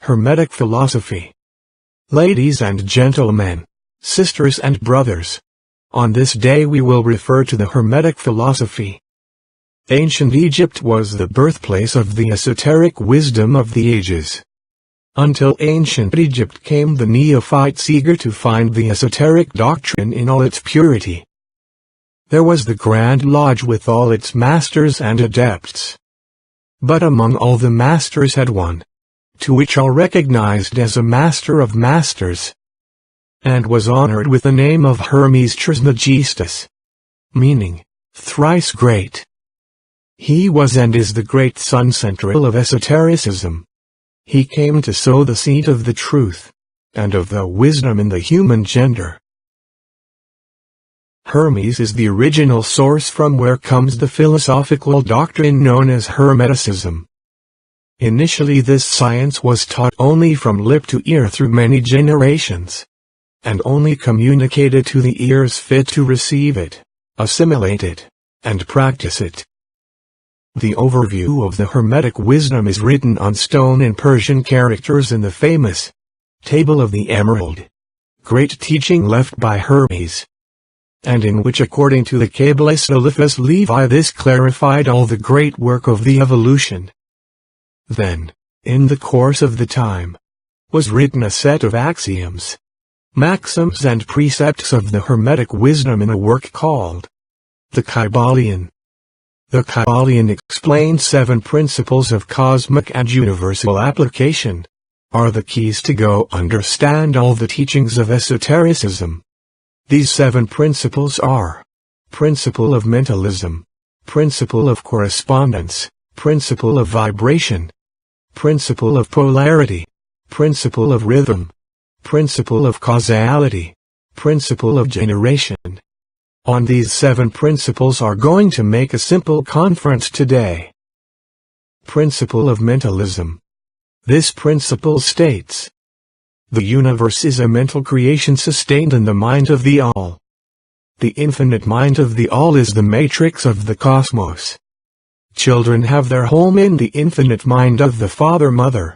Hermetic philosophy. Ladies and gentlemen, sisters and brothers, on this day we will refer to the Hermetic philosophy. Ancient Egypt was the birthplace of the esoteric wisdom of the ages. Until ancient Egypt came the neophytes eager to find the esoteric doctrine in all its purity. There was the Grand Lodge with all its masters and adepts. But among all the masters had one, to which all recognized as a master of masters, and was honored with the name of Hermes Trismegistus, meaning, thrice great. He was and is the great sun central of esotericism. He came to sow the seed of the truth, and of the wisdom in the human gender. Hermes is the original source from where comes the philosophical doctrine known as Hermeticism. Initially this science was taught only from lip to ear through many generations, and only communicated to the ears fit to receive it, assimilate it, and practice it. The overview of the Hermetic wisdom is written on stone in Persian characters in the famous Table of the Emerald, great teaching left by Hermes, and in which according to the Kabbalist Eliphas Levi this clarified all the great work of the evolution. Then, in the course of the time, was written a set of axioms, maxims and precepts of the Hermetic wisdom in a work called the Kybalion. The Kybalion explained 7 principles of cosmic and universal application, are the keys to go understand all the teachings of esotericism. These 7 principles are: principle of mentalism, principle of correspondence, principle of vibration, principle of polarity, principle of rhythm, principle of causality, principle of generation. On these 7 principles are going to make a simple conference today. Principle of mentalism. This principle states: the universe is a mental creation sustained in the mind of the All. The infinite mind of the All is the matrix of the cosmos. Children have their home in the infinite mind of the Father-Mother.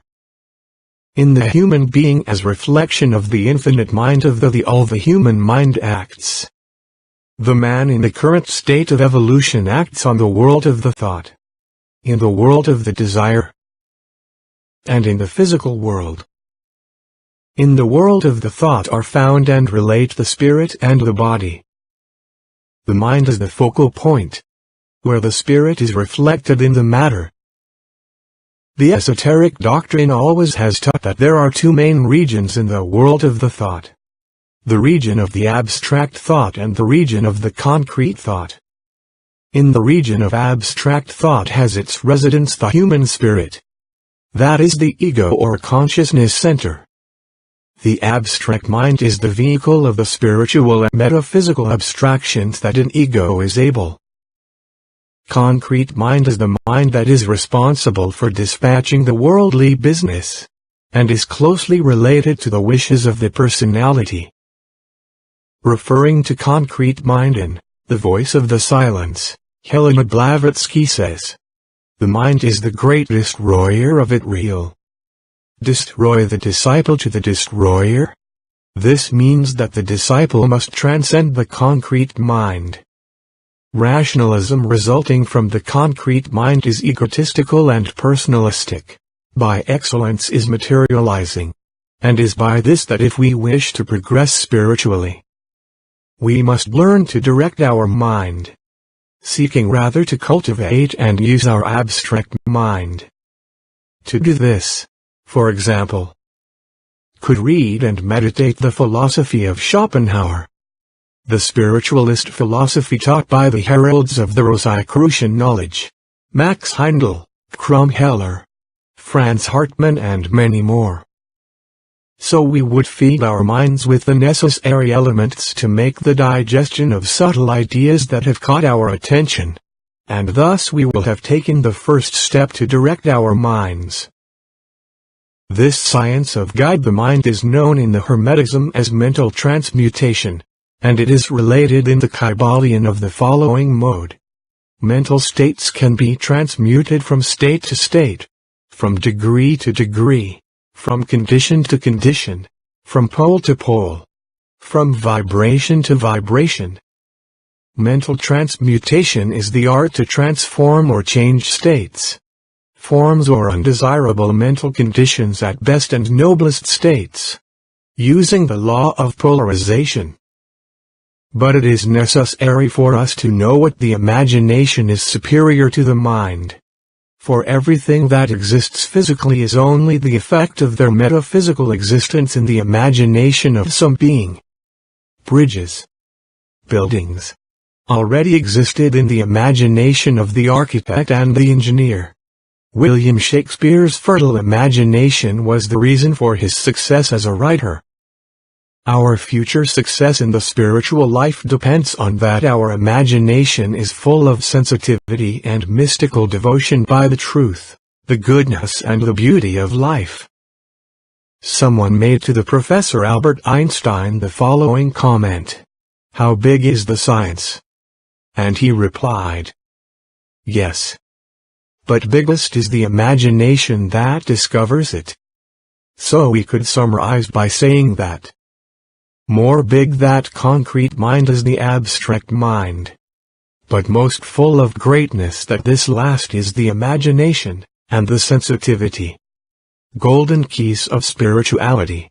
In the human being as reflection of the infinite mind of the All, the human mind acts. The man in the current state of evolution acts on the world of the thought, in the world of the desire, and in the physical world. In the world of the thought are found and relate the spirit and the body. The mind is the focal point, where the spirit is reflected in the matter. The esoteric doctrine always has taught that there are 2 main regions in the world of the thought: the region of the abstract thought and the region of the concrete thought. In the region of abstract thought has its residence the human spirit. That is the ego or consciousness center. The abstract mind is the vehicle of the spiritual and metaphysical abstractions that an ego is able. Concrete mind is the mind that is responsible for dispatching the worldly business, and is closely related to the wishes of the personality. Referring to concrete mind in The Voice of the Silence, Helena Blavatsky says, the mind is the great destroyer of it real. Destroy the disciple to the destroyer? This means that the disciple must transcend the concrete mind. Rationalism resulting from the concrete mind is egotistical and personalistic. By excellence is materializing. And is by this that if we wish to progress spiritually, we must learn to direct our mind, seeking rather to cultivate and use our abstract mind. To do this, for example, could read and meditate the philosophy of Schopenhauer, the spiritualist philosophy taught by the heralds of the Rosicrucian knowledge, Max Heindel, Krumheller, Franz Hartmann and many more. So we would feed our minds with the necessary elements to make the digestion of subtle ideas that have caught our attention, and thus we will have taken the first step to direct our minds. This science of guide the mind is known in the Hermetism as mental transmutation, and it is related in the Kybalion of the following mode. Mental states can be transmuted from state to state, from degree to degree, from condition to condition, from pole to pole, from vibration to vibration. Mental transmutation is the art to transform or change states, forms or undesirable mental conditions at best and noblest states, using the law of polarization. But it is necessary for us to know what the imagination is superior to the mind. For everything that exists physically is only the effect of their metaphysical existence in the imagination of some being. Bridges, buildings, already existed in the imagination of the architect and the engineer. William Shakespeare's fertile imagination was the reason for his success as a writer. Our future success in the spiritual life depends on that our imagination is full of sensitivity and mystical devotion by the truth, the goodness and the beauty of life. Someone made to the Professor Albert Einstein the following comment: "How big is the science?" And he replied, "Yes. But biggest is the imagination that discovers it." So we could summarize by saying that more big that concrete mind is the abstract mind, but most full of greatness that this last is the imagination, and the sensitivity. Golden Keys of Spirituality.